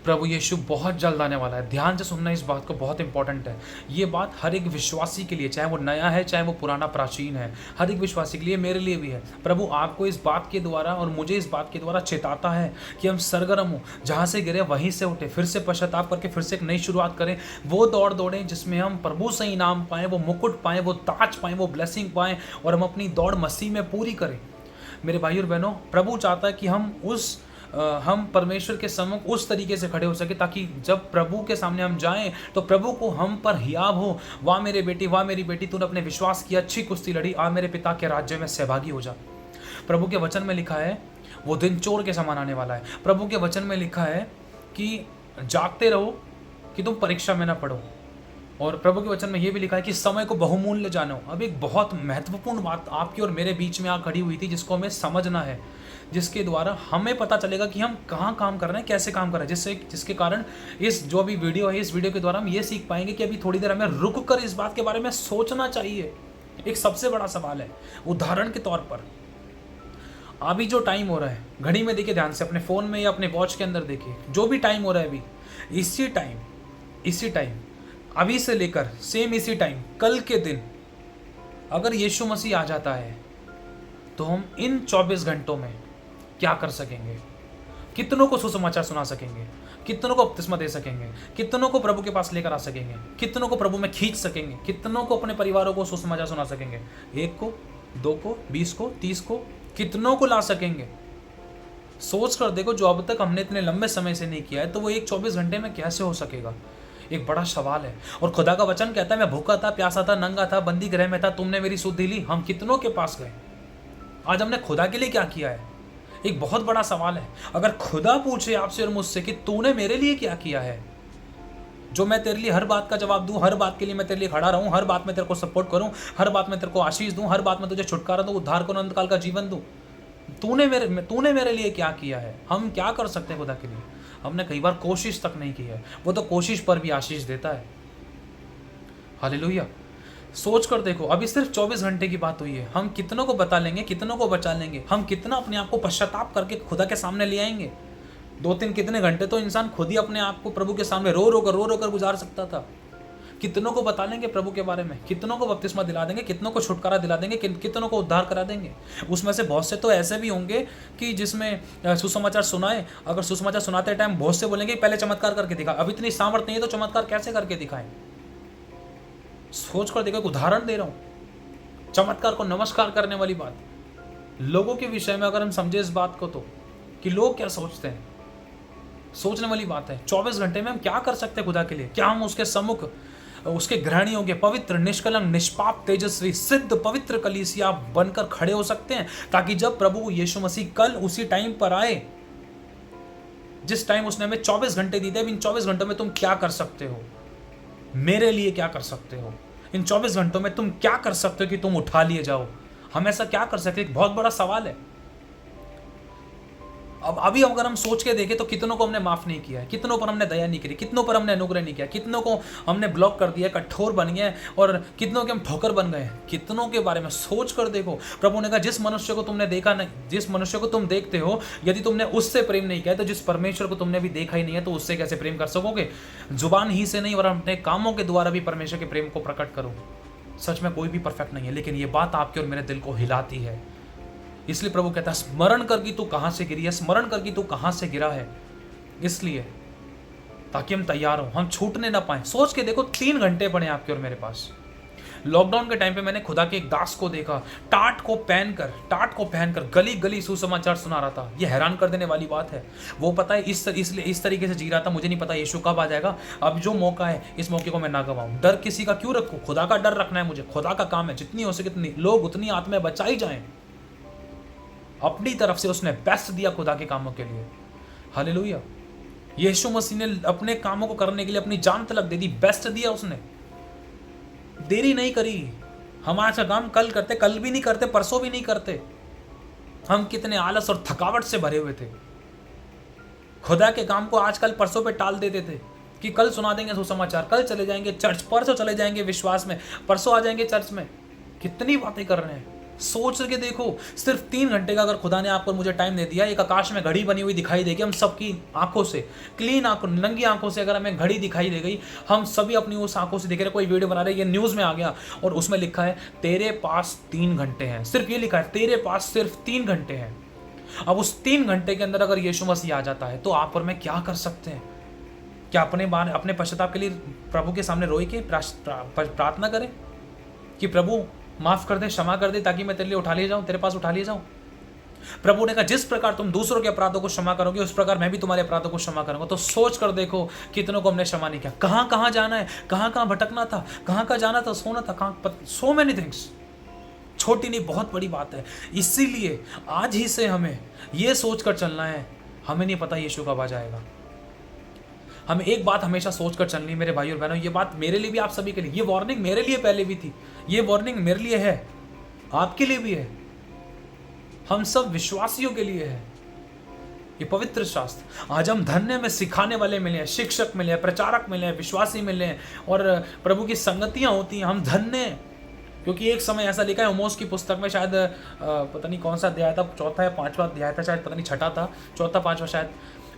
प्रभु यीशु बहुत जल्द आने वाला है। ध्यान से सुनना, इस बात को, बहुत इंपॉर्टेंट है ये बात हर एक विश्वासी के लिए, चाहे वो नया है चाहे वो पुराना प्राचीन है, हर एक विश्वासी के लिए, मेरे लिए भी है। प्रभु आपको इस बात के द्वारा और मुझे इस बात के द्वारा चेताता है कि हम सरगर्म हो, जहाँ से गिरे वहीं से उठे, फिर से पश्चाताप करके फिर से एक नई शुरुआत करें। वो दौड़ दौड़ें जिसमें हम प्रभु से इनाम पाएँ, वो मुकुट पाएँ, वो ताज पाएँ, वो ब्लेसिंग पाएँ, और हम अपनी दौड़ मसीह में पूरी करें। मेरे भाई और बहनों, प्रभु चाहता है कि हम परमेश्वर के सम्मुख उस तरीके से खड़े हो सके ताकि जब प्रभु के सामने हम जाएं तो प्रभु को हम पर हियाव हो, वाह मेरे बेटी, वाह मेरी बेटी, तूने अपने विश्वास की अच्छी कुश्ती लड़ी, आ मेरे पिता के राज्य में सहभागी हो जा। प्रभु के वचन में लिखा है वो दिन चोर के समान आने वाला है। प्रभु के वचन में लिखा है कि जागते रहो कि तुम परीक्षा में ना पढ़ो, और प्रभु के वचन में ये भी लिखा है कि समय को बहुमूल्य जानो। अब एक बहुत महत्वपूर्ण बात आपकी और मेरे बीच में आ खड़ी हुई थी जिसको हमें समझना है, जिसके द्वारा हमें पता चलेगा कि हम कहाँ काम कर रहे हैं, कैसे काम कर रहे हैं, जिसके कारण इस जो अभी वीडियो है, इस वीडियो के द्वारा हम ये सीख पाएंगे कि अभी थोड़ी देर हमें रुक कर इस बात के बारे में सोचना चाहिए। एक सबसे बड़ा सवाल है, उदाहरण के तौर पर अभी जो टाइम हो रहा है, घड़ी में देखिए ध्यान से, अपने फ़ोन में या अपने वॉच के अंदर देखिए, जो भी टाइम हो रहा है अभी, इसी टाइम अभी से लेकर सेम इसी टाइम कल के दिन अगर यीशु मसीह आ जाता है तो हम इन 24 घंटों में क्या कर सकेंगे? कितनों को सुसमाचार सुना सकेंगे? कितनों को बपतिस्मा दे सकेंगे? कितनों को प्रभु के पास लेकर आ सकेंगे? कितनों को प्रभु में खींच सकेंगे? कितनों को अपने परिवारों को सुसमाचार सुना सकेंगे? 1 को, 2 को, 20 को, 30 को, कितनों को ला सकेंगे? सोच कर देखो, जो अब तक हमने इतने लंबे समय से नहीं किया है तो वो एक 24 घंटे में कैसे हो सकेगा? एक बड़ा सवाल है। और खुदा का वचन कहता है, मैं भूखा था, प्यासा था, नंगा था, बंदी गृह में था, तुमने मेरी सुधि ली। हम कितनों के पास गए? आज हमने खुदा के लिए क्या किया है? एक बहुत बड़ा सवाल है। अगर खुदा पूछे आपसे और मुझसे कि तूने मेरे लिए क्या किया है, जो मैं तेरे लिए हर बात का जवाब दूं, हर बात के लिए मैं तेरे लिए खड़ा रहूं, हर बात में तेरे को सपोर्ट करूं, हर बात में तेरे को आशीष दूं, हर बात में तुझे छुटकारा दूं, उद्धार को, अनंत काल का जीवन दूं, तूने मेरे लिए क्या किया है? हम क्या कर सकते हैं खुदा के लिए? हमने कई बार कोशिश तक नहीं की है। वो तो कोशिश पर भी आशीष देता है। हालेलुया। सोच कर देखो, अभी सिर्फ 24 घंटे की बात हुई है, हम कितनों को बता लेंगे, कितनों को बचा लेंगे, हम कितना अपने आप को पश्चाताप करके खुदा के सामने ले आएंगे। 2-3 कितने घंटे तो इंसान खुद ही अपने आप को प्रभु के सामने रो रो कर गुजार सकता था। कितनों को बता लेंगे प्रभु के बारे में, कितनों को बपतिस्मा दिला देंगे, कितनों को छुटकारा दिला देंगे, कितनों को उद्धार करा देंगे। उसमें से बहुत से तो ऐसे भी होंगे कि जिसमें सुसमाचार सुनाए, अगर सुसमाचार सुनाते टाइम बहुत से बोलेंगे पहले चमत्कार करके दिखा। अब इतनी सामर्थ्य नहीं है तो चमत्कार कैसे करके दिखाएं? सोच कर देखो, एक उदाहरण दे रहा हूं, चमत्कार को नमस्कार करने वाली बात। लोगों के विषय में अगर हम समझे इस बात को, तो कि लोग क्या सोचते हैं, सोचने वाली बात है। 24 घंटे में हम क्या कर सकते हैं खुदा के लिए? क्या हम उसके सम्मुख, उसके ग्रहणी होंगे, पवित्र, निष्कलंक, निष्पाप, तेजस्वी, सिद्ध, पवित्र कलीसिया बनकर खड़े हो सकते हैं, ताकि जब प्रभु यीशु मसीह कल उसी टाइम पर आए, जिस टाइम उसने हमें 24 घंटे दिए थे, इन 24 घंटों में तुम क्या कर सकते हो? मेरे लिए क्या कर सकते हो? इन 24 घंटों में तुम क्या कर सकते हो कि तुम उठा लिए जाओ? हम ऐसा क्या कर सकते हैं? एक बहुत बड़ा सवाल है। अब अभी अगर हम सोच के देखें तो कितनों को हमने माफ नहीं किया है, कितनों पर हमने दया नहीं करी, कितनों पर हमने अनुग्रह नहीं किया, कितनों को हमने ब्लॉक कर दिया, कठोर बन गए, और कितनों के हम ठोकर बन गए। कितनों के बारे में सोच कर देखो। प्रभु ने कहा, जिस मनुष्य को तुमने देखा नहीं, जिस मनुष्य को तुम देखते हो, यदि तुमने उससे प्रेम नहीं किया तो जिस परमेश्वर को तुमने भी देखा ही नहीं है तो उससे कैसे प्रेम कर सकोगे? जुबान ही से नहीं, और अपने कामों के द्वारा भी परमेश्वर के प्रेम को प्रकट करो। सच में कोई भी परफेक्ट नहीं है, लेकिन ये बात आपके और मेरे दिल को हिलाती है। इसलिए प्रभु कहता है, स्मरण कर कि तू कहां से गिरी है, स्मरण कर कि तू कहां से गिरा है, इसलिए ताकि हम तैयार हो, हम छूटने ना पाए। सोच के देखो, 3 घंटे पड़े आपके और मेरे पास। लॉकडाउन के टाइम पे मैंने खुदा के एक दास को देखा, टाट को पहनकर गली गली सुसमाचार सुना रहा था। ये हैरान कर देने वाली बात है। वो पता है इस तरीके से जी रहा था, मुझे नहीं पता यीशु कब आ जाएगा, अब जो मौका है इस मौके को मैं ना गवाऊं। डर किसी का क्यों रखूं? खुदा का डर रखना है मुझे, खुदा का काम है। जितनी हो सके उतनी लोग, उतनी आत्माएं बचाई जाएं। अपनी तरफ से उसने बेस्ट दिया खुदा के कामों के लिए। हालेलुया। यीशु मसीह ने अपने कामों को करने के लिए अपनी जान तलक दे दी, बेस्ट दिया उसने, देरी नहीं करी। हम आज का काम कल करते, कल भी नहीं करते, परसों भी नहीं करते। हम कितने आलस और थकावट से भरे हुए थे। खुदा के काम को आजकल परसों पे टाल देते थे कि कल सुना देंगे सुसमाचार, कल चले जाएंगे चर्च, परसों चले जाएंगे विश्वास में, परसों आ जाएंगे चर्च में। कितनी बातें कर रहे हैं। सोच के देखो, सिर्फ 3 घंटे का अगर खुदा ने आपको मुझे टाइम दे दिया, एक आकाश में घड़ी बनी हुई दिखाई देगी हम सबकी आंखों से, क्लीन आंखों, नंगी आंखों से अगर हमें घड़ी दिखाई दे गई, हम सभी अपनी उस आंखों से देख रहे, कोई वीडियो बना रहे, ये न्यूज़ में आ गया और उसमें लिखा है तेरे पास 3 घंटे हैं, सिर्फ ये लिखा है तेरे पास सिर्फ 3 घंटे हैं। अब उस 3 घंटे के अंदर अगर यीशु मसीह आ जाता है तो आप और मैं क्या कर सकते हैं? क्या अपने पश्चाताप के लिए प्रभु के सामने रोए के प्रार्थना करें कि प्रभु माफ कर दे, क्षमा कर दे, ताकि मैं तेरे लिए उठा ले जाऊं, तेरे पास उठा ले जाऊं? प्रभु ने कहा जिस प्रकार तुम दूसरों के अपराधों को क्षमा करोगे उस प्रकार मैं भी तुम्हारे अपराधों को क्षमा करूंगा। तो सोच कर देखो कितनों को हमने क्षमा नहीं किया, कहां कहां जाना है, कहां कहां भटकना था, कहां कहां जाना था, सोना था, कहां, सो मेनी थिंग्स। छोटी नहीं, बहुत बड़ी बात है। इसीलिए आज ही से हमें यह सोचकर चलना है, हमें नहीं पता यीशु कब आ जाएगा। हमें एक बात हमेशा सोचकर चलनी है मेरे भाई और बहनों, ये बात मेरे लिए भी, आप सभी के लिए, ये वार्निंग मेरे लिए पहले भी थी, ये वार्निंग मेरे लिए है, आपके लिए भी है, हम सब विश्वासियों के लिए है। ये पवित्र शास्त्र आज हम धन्य में सिखाने वाले मिले हैं, शिक्षक मिले हैं, प्रचारक मिले हैं, विश्वासी मिले हैं और प्रभु की संगतियां होती हैं, हम धन्य हैं। क्योंकि एक समय ऐसा लिखा है आमोस की पुस्तक में, शायद पता नहीं कौन सा अध्याय था, चौथा या पांचवा अध्याय था, शायद पता नहीं छठा था, चौथा पांचवा शायद,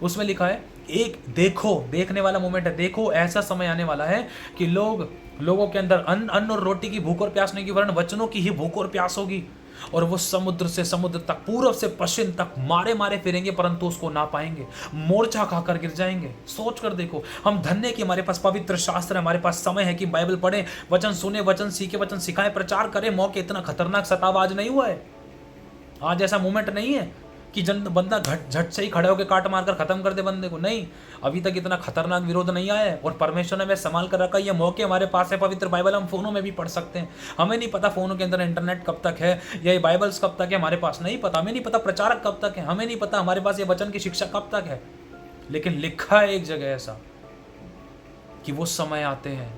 उसमें लिखा है एक देखो, देखने वाला मोमेंट है, देखो ऐसा समय आने वाला है कि लोगों के अंदर अन्न और रोटी की भूख और प्यास नहीं की, वरन वचनों की ही भूख और प्यास होगी। और वो समुद्र से समुद्र तक, पूर्व से पश्चिम तक मारे मारे फिरेंगे परंतु उसको ना पाएंगे, मोर्चा खाकर गिर जाएंगे। सोच कर देखो, हम धन्य कि हमारे पास पवित्र शास्त्र है, हमारे पास समय है कि बाइबल पढ़ें, वचन सुने, वचन सीखे, वचन सिखाएं, प्रचार करें। मौके इतना खतरनाक सताव आज नहीं हुआ है, आज ऐसा मोमेंट नहीं है कि बंदा झट से ही खड़े होकर काट मारकर खत्म कर दे बंदे को, नहीं, अभी तक इतना खतरनाक विरोध नहीं आया है। और परमेश्वर ने हमें संभाल कर रखा है, ये मौके हमारे पास है। पवित्र बाइबल हम फोनों में भी पढ़ सकते हैं, हमें नहीं पता फोनों के अंदर इंटरनेट कब तक है, या ये बाइबल्स कब तक है, हमारे पास नहीं पता, हमें नहीं पता प्रचारक कब तक है, हमें नहीं पता हमारे पास ये वचन की शिक्षा कब तक है। लेकिन लिखा है एक जगह ऐसा कि वो समय आते हैं,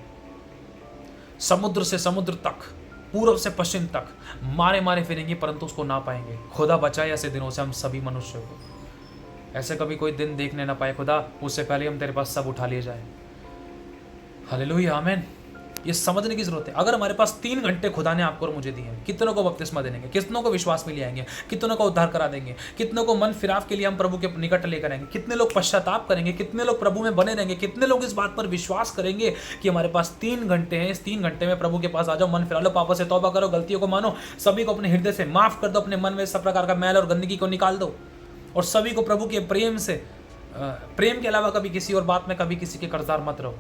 समुद्र से समुद्र तक, पूर्व से पश्चिम तक मारे मारे फिरेंगे परंतु उसको ना पाएंगे। खुदा बचाए ऐसे दिनों से हम सभी मनुष्यों को, ऐसे कभी कोई दिन देखने ना पाए खुदा, उससे पहले हम तेरे पास सब उठा लिए जाए। हालेलुया, आमीन। ये समझने की जरूरत है। अगर हमारे पास 3 घंटे खुदा ने आपको और मुझे दिए हैं, कितनों को बपतिस्मा देंगे, कितनों को विश्वास में ले आएंगे, कितनों को उद्धार करा देंगे, कितनों को मन फिराव के लिए हम प्रभु के निकट लेकर आएंगे, कितने लोग पश्चाताप करेंगे, कितने लोग प्रभु में बने रहेंगे, कितने लोग इस बात पर विश्वास करेंगे कि हमारे पास 3 घंटे हैं, इस 3 घंटे में प्रभु के पास आ जाओ, मन फिरा लो, पापों से तौबा करो, गलतियों को मानो, सभी को अपने हृदय से माफ कर दो, अपने मन में सब प्रकार का मैल और गंदगी को निकाल दो और सभी को प्रभु के प्रेम से, प्रेम के अलावा कभी किसी और बात में कभी किसी के कर्जदार मत रहो।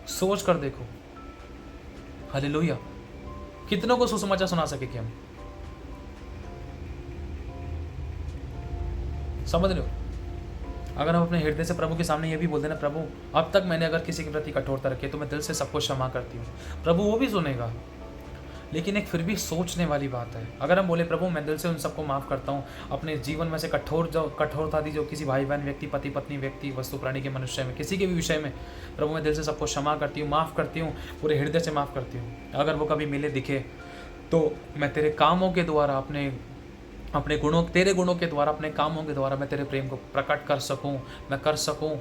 सोच कर देखो, हालेलुया। कितनों को सुसमाचार सुना सके कि हम, समझ लो, अगर हम अपने हृदय से प्रभु के सामने ये भी बोल देना, प्रभु अब तक मैंने अगर किसी के प्रति कठोरता रखी तो मैं दिल से सबको क्षमा करती हूँ, प्रभु वो भी सुनेगा। लेकिन एक फिर भी सोचने वाली बात है, अगर हम बोले प्रभु मैं दिल से उन सबको माफ़ करता हूँ, अपने जीवन में से कठोरता थी जो किसी भाई बहन व्यक्ति, पति पत्नी व्यक्ति, वस्तु प्राणी के मनुष्य में, किसी के भी विषय में, प्रभु मैं दिल से सबको क्षमा करती हूँ, माफ़ करती हूँ, पूरे हृदय से माफ़ करती हूँ। अगर वो कभी मिले दिखे तो मैं तेरे कामों के द्वारा, अपने गुणों, तेरे गुणों के द्वारा, अपने कामों के द्वारा मैं तेरे प्रेम को प्रकट कर सकूँ, मैं कर सकूँ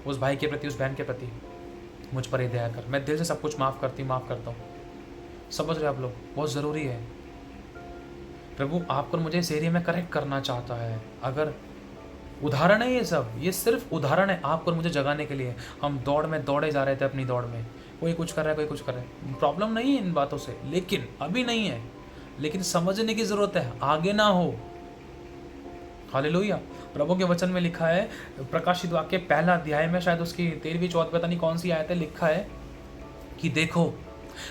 उस भाई के प्रति, उस बहन के प्रति। मुझ पर दया कर, मैं दिल से सब कुछ माफ़ करता हूँ। समझ रहे आप लोग, बहुत ज़रूरी है। प्रभु आपको मुझे इस एरिया में करेक्ट करना चाहता है। अगर उदाहरण है ये सब, ये सिर्फ उदाहरण है आपको मुझे जगाने के लिए। हम दौड़ में दौड़े जा रहे थे अपनी दौड़ में, कोई कुछ कर रहा है, कोई कुछ कर रहा है, प्रॉब्लम नहीं है इन बातों से, लेकिन अभी नहीं है, लेकिन समझने की ज़रूरत है, आगे ना हो। हालेलुया। प्रभु के वचन में लिखा है, प्रकाशित वाक्य 1 अध्याय में, शायद उसकी 13वीं 14वीं पता नहीं कौन सी आयत है, लिखा है कि देखो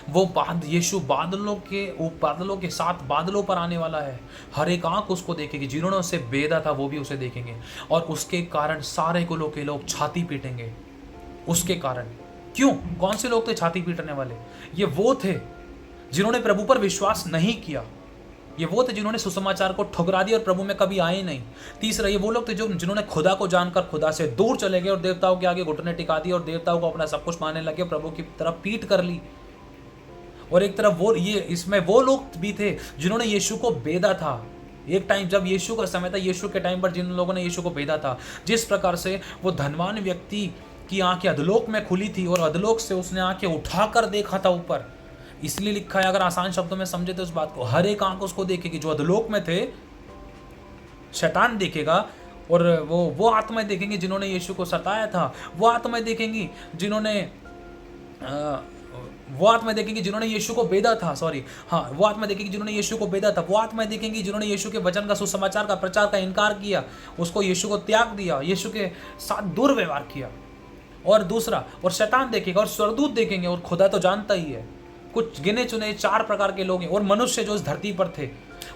वो यीशु बादलों के साथ बादलों पर आने वाला है, हर एक आंख उसको देखेगी, जिन्होंने उसे बेदा था वो भी उसे देखेंगे, और उसके कारण सारे कुलों के लोग छाती पीटेंगे। उसके कारण, क्यों? कौन से लोग थे छाती पीटने वाले? ये वो थे जिन्होंने प्रभु पर विश्वास नहीं किया, ये वो थे जिन्होंने सुसमाचार को ठुकरा दिया और प्रभु में कभी आए नहीं। तीसरा, ये वो लोग थे जिन्होंने खुदा को जानकर खुदा से दूर चले गए और देवताओं के आगे घुटने टिका दिए और देवताओं को अपना सब कुछ मानने लगे, प्रभु की तरफ पीठ कर ली। और एक तरफ इसमें वो लोग भी थे जिन्होंने यीशु को बेदा था। एक टाइम जब यीशु का समय था, यीशु के टाइम पर जिन लोगों ने यीशु को बेदा था, जिस प्रकार से वो धनवान व्यक्ति की आंखें अधलोक में खुली थी और अधलोक से उसने आंखें उठाकर देखा था ऊपर, इसलिए लिखा है, अगर आसान शब्दों में समझे तो इस बात को, हर एक आंख उसको देखेगी। जो अधोलोक में थे शैतान देखेगा, और वो आत्माएं देखेंगी जिन्होंने यीशु को सताया था। वो आत्माएं देखेंगी जिन्होंने यीशु को बेदा था। वो आत्मा देखेगी जिन्होंने यीशु को बेदा था। वो आत्माएं देखेंगी जिन्होंने यीशु के वचन का, सुसमाचार का प्रचार का इनकार किया, उसको यीशु को त्याग दिया, यीशु के साथ दुर्व्यवहार किया। और दूसरा, और शैतान देखेगा और स्वर्गदूत देखेंगे, और खुदा तो जानता ही है कुछ गिने चुने 4 प्रकार के लोग हैं। और मनुष्य जो इस धरती पर थे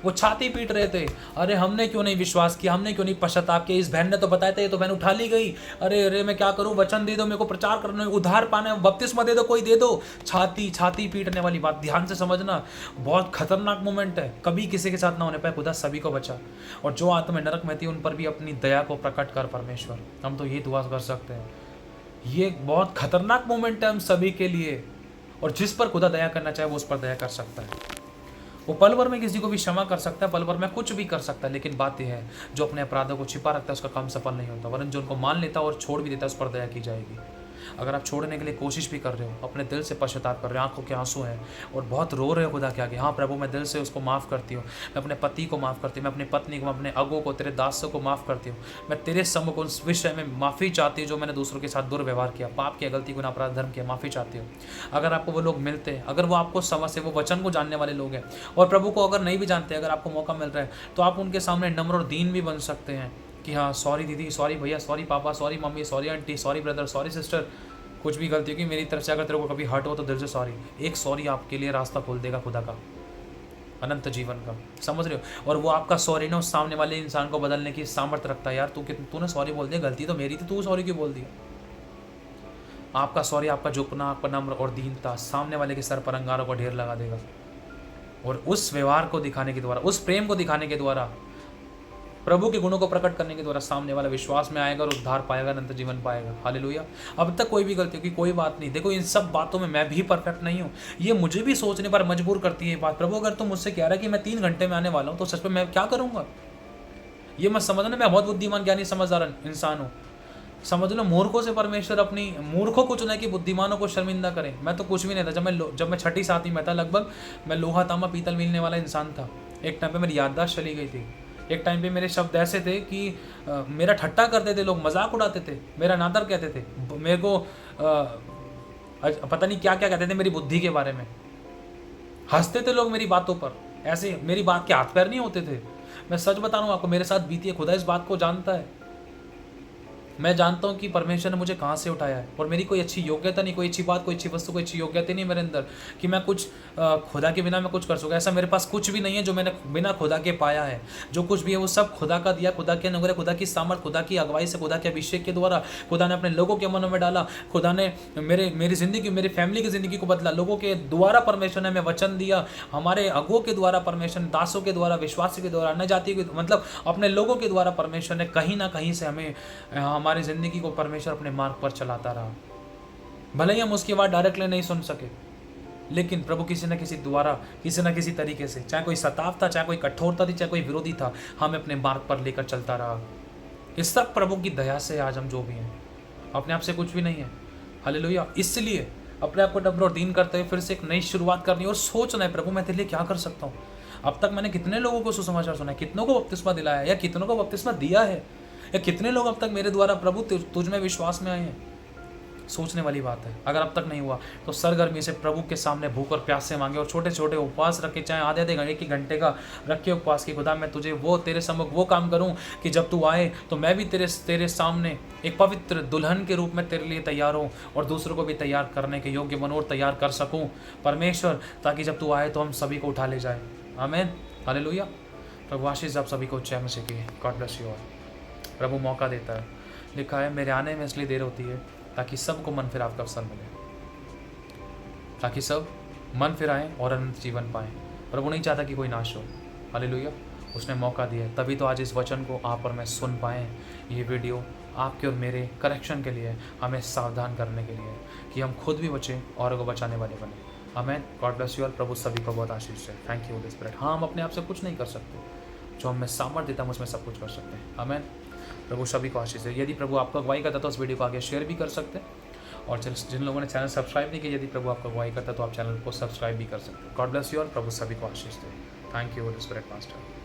वो छाती पीट रहे थे, अरे हमने क्यों नहीं विश्वास किया, हमने क्यों नहीं पश्चाताप किया, इस बहन ने तो बताया था, ये तो बहन उठा ली गई, अरे मैं क्या करूं, वचन दे दो, मेरे को प्रचार करना है, उद्धार पाना है, बपतिस्मा दे दो, कोई दे दो। छाती पीटने वाली बात, ध्यान से समझना, बहुत खतरनाक मोमेंट है, कभी किसी के साथ ना होने पाए। खुदा सभी को बचा। और जो आत्मा नरक में थी उन पर भी अपनी दया को प्रकट कर परमेश्वर, हम तो ये दुआ कर सकते हैं। ये बहुत खतरनाक मोमेंट है हम सभी के लिए, और जिस पर खुदा दया करना चाहे वो उस पर दया कर सकता है। वो पल भर में किसी को भी क्षमा कर सकता है, पल भर में कुछ भी कर सकता है। लेकिन बात यह है, जो अपने अपराधों को छिपा रखता है उसका काम सफल नहीं होता, वरन जो उनको मान लेता है और छोड़ भी देता है उस पर दया की जाएगी। अगर आप छोड़ने के लिए कोशिश भी कर रहे हो, अपने दिल से पश्चाताप कर रहे हो, आंखों के आंसू हैं और बहुत रो रहे हो खुदा के आगे, हाँ प्रभु मैं दिल से उसको माफ़ करती हूँ, मैं अपने पति को माफ़ करती हूँ, मैं अपनी पत्नी को, मैं अपने अगुओं को, तेरे दासों को माफ़ करती हूँ, मैं तेरे सम्मुख उस विषय में माफ़ी चाहती हूँ जो मैंने दूसरों के साथ दुर्व्यवहार किया, पाप किया, गलती गुनाह अपराध धर्म किया, माफ़ी चाहती हूँ। अगर आपको वो लोग मिलते हैं, अगर वो आपको समझ से, वो वचन को जानने वाले लोग हैं, और प्रभु को अगर नहीं भी जानते, अगर आपको मौका मिल रहा है तो आप उनके सामने नम्र और दीन भी बन सकते हैं कि हाँ सॉरी दीदी, सॉरी भैया, सॉरी पापा, sorry mummy, sorry aunty, sorry brother, sorry sister, कुछ भी गलती होगी मेरी तरफ से, अगर तेरे को कभी हर्ट हो तो दिल से सॉरी। एक सॉरी आपके लिए रास्ता खोल देगा खुदा का, अनंत जीवन का, समझ रहे हो। और वो आपका सॉरी ना उस सामने वाले इंसान को बदलने की सामर्थ्य रखता है। यार तूने सॉरी बोल दिया, गलती तो मेरी थी, तू सॉरी क्यों बोल दिया। आपका सॉरी, आपका झुकना, आपका नम्र और दीनता सामने वाले के सर पर अंगारों का ढेर लगा देगा। और उस व्यवहार को दिखाने के द्वारा, उस प्रेम को दिखाने के द्वारा, प्रभु के गुणों को प्रकट करने के द्वारा सामने वाला विश्वास में आएगा और उद्धार पाएगा, अनंत जीवन पाएगा। हालेलुया। अब तक कोई भी गलती होगी, कोई बात नहीं। देखो इन सब बातों में मैं भी परफेक्ट नहीं हूँ, ये मुझे भी सोचने पर मजबूर करती है ये बात। प्रभु अगर तुम मुझसे कह रहा है कि मैं 3 घंटे में आने वाला हूँ तो सच में मैं क्या करूँगा। ये मत समझना मैं बहुत बुद्धिमान ज्ञानी समझदार इंसान हूँ। समझ लो मूर्खों से परमेश्वर अपनी, मूर्खों को चुना कि बुद्धिमानों को शर्मिंदा करें। मैं तो कुछ भी नहीं था जब मैं 6ठी 7वीं में था लगभग, मैं लोहा तांबा पीतल मिलने वाला इंसान था। एक टाइम पे मेरी याददाश्त चली गई थी। एक टाइम पे मेरे शब्द ऐसे थे कि मेरा ठट्टा करते थे लोग, मजाक उड़ाते थे, मेरा नादर कहते थे, मेरे को पता नहीं क्या क्या कहते थे मेरी बुद्धि के बारे में, हंसते थे लोग मेरी बातों पर, ऐसे मेरी बात के हाथ पैर नहीं होते थे। मैं सच बता रहा हूँ आपको, मेरे साथ बीती है, खुदा इस बात को जानता है। मैं जानता हूँ कि परमेश्वर ने मुझे कहाँ से उठाया है, और मेरी कोई अच्छी योग्यता नहीं, कोई अच्छी बात, कोई अच्छी वस्तु, कोई अच्छी योग्यता नहीं मेरे अंदर कि मैं कुछ खुदा के बिना मैं कुछ कर सकूँ। ऐसा मेरे पास कुछ भी नहीं है जो मैंने बिना खुदा के पाया है। जो कुछ भी है वो सब खुदा का दिया, खुदा के अनुग्रह, खुदा की सामर्थ, खुदा की अगुवाई से, खुदा के अभिषेक के द्वारा खुदा ने अपने लोगों के मनों में डाला। खुदा ने मेरी ज़िंदगी, मेरी फैमिली की ज़िंदगी को बदला। लोगों के द्वारा परमेश्वर ने हमें वचन दिया, हमारे अगुओं के द्वारा परमेश्वर ने, दासों के द्वारा, विश्वासी के द्वारा, अन्य जाति के, मतलब अपने लोगों के द्वारा परमेश्वर ने कहीं ना कहीं से हमें, हमारी ज़िंदगी को परमेश्वर अपने मार्ग पर चलाता रहा। भले ही हम उसकी बात डायरेक्टली नहीं सुन सके, लेकिन प्रभु किसी न किसी द्वारा, किसी न किसी तरीके से, चाहे कोई सताव था, चाहे कोई कठोरता थी, चाहे कोई विरोधी था, हमें अपने मार्ग पर लेकर चलता रहा। इस सब प्रभु की दया से आज हम जो भी हैं, अपने आप से कुछ भी नहीं है। हालेलुया। इसलिए अपने आप को नम्र और दीन करते हुए फिर से एक नई शुरुआत करनी और सोचना है, प्रभु मैं तेरे लिए क्या कर सकता हूँ। अब तक मैंने कितने लोगों को सुसमाचार सुना है, कितनों को बपतिस्मा दिलाया या कितनों को बपतिस्मा दिया है, या कितने लोग अब तक मेरे द्वारा प्रभु तुझ में विश्वास में आए हैं। सोचने वाली बात है। अगर अब तक नहीं हुआ तो सरगर्मी से प्रभु के सामने भूख और प्यास से मांगे, और छोटे छोटे उपवास रखे, चाहे आधे आधे घंटे, 1 घंटे का रखे उपवास की, खुदा मैं तुझे वो तेरे सम्मुख वो काम करूं कि जब तू आए तो मैं भी तेरे सामने एक पवित्र दुल्हन के रूप में तेरे लिए तैयार हूँ, और दूसरों को भी तैयार करने के योग्य बनूं और तैयार कर सकूँ परमेश्वर, ताकि जब तू आए तो हम सभी को उठा ले जाए। आमीन, हालेलुया। प्रभु आशीष आप सभी को जय मसीह की। God bless you all. प्रभु मौका देता है, लिखा है मेरे आने में इसलिए देर होती है ताकि सबको मन फिराव का अवसर मिले, ताकि सब मन फिराएं और अनंत जीवन पाएं। प्रभु नहीं चाहता कि कोई नाश हो। हालेलुया। उसने मौका दिया है, तभी तो आज इस वचन को आप और मैं सुन पाएँ। ये वीडियो आपके और मेरे करेक्शन के लिए, हमें सावधान करने के लिए, कि हम खुद भी बचें और को बचाने वाले बने। आमीन। God bless you all. प्रभु सभी को बहुत आशीष है। Thank you Holi spirit. हाँ, हम अपने आप से कुछ नहीं कर सकते, जो हमें सामर्थ्य देता हम उसमें सब कुछ कर सकते हैं। आमीन। प्रभु सभी को आशीष है। यदि प्रभु आपको अगुवाई करता तो इस वीडियो को आगे शेयर भी कर सकते हैं, और जिन लोगों ने चैनल सब्सक्राइब नहीं किया, यदि प्रभु आपको अगुवाई करता है तो आप चैनल को सब्सक्राइब भी कर सकते हैं। God bless you all. प्रभु सभी को आशीष दे। Thank you Holi Spirit master.